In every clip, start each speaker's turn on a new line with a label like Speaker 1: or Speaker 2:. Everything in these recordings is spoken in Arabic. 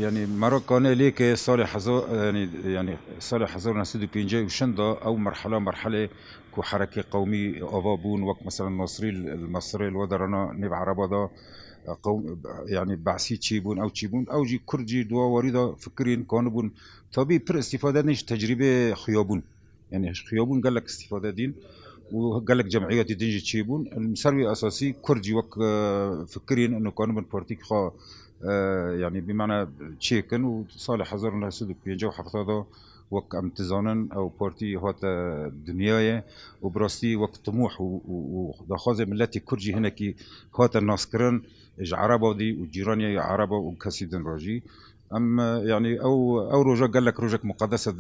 Speaker 1: يعني مراكانه ليك صالح حزار يعني صالح حزار نسيد بينجي وشندا او مرحله كو حركه قومي افابون وقت مثلا المصري الودرنا نبع ربضا قوم يعني بعسي تشيبون او تشيبون او جي كرجي دوا وريدا فكرين كانوا طبي بر استفاده نيش تجربه خيابون يعني خيابون قال لك استفاده دين وقال لك جمعيه دينجي تشيبون المسروي اساسي كرجي وك فكرين انه كانوا من بارتيك خا يعني بمعنى تشيكن وصالح حزر الله سودك بينجو حفظه وك امتزانا او بارتي هات دنياي وبراستي وقت طموح ودخازه ملتي كرجي هنا كي هات الناس كرن اج عربه دي وجيراني عربه وكسيدن راجي ام يعني او روجا قال لك روجك مقدسه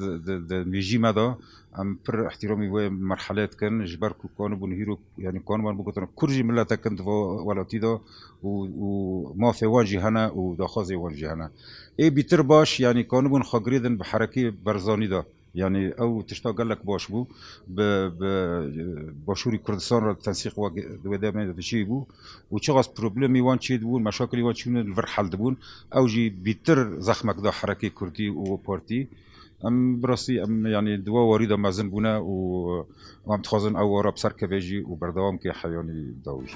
Speaker 1: ميجي ماذا ام بر احترامي ومرحلات كان جبركو كانوا بنهيرو يعني كانوا بنبقى كرجي ملتا كنت ولا تيدا وما في وانجي هنا ودخازي وانجي هنا اي بيتر باش يعني كانوا بن خاقريدن بحركي برزاني دا يعني او تشتا قال لك باش بو باشوري كردستان را تنسيق ودا ما تشيبو وشغص بروبلمي وان تشيد بون مشاكل وان تشيد الفرحل دبون او جي بيتر زخمك دا حركي كردي وبارتي ام براسي ام يعني دوا وريده مازن بونا وام تخازن او ورا بسر كبيجي وبردوام كي حياني داوي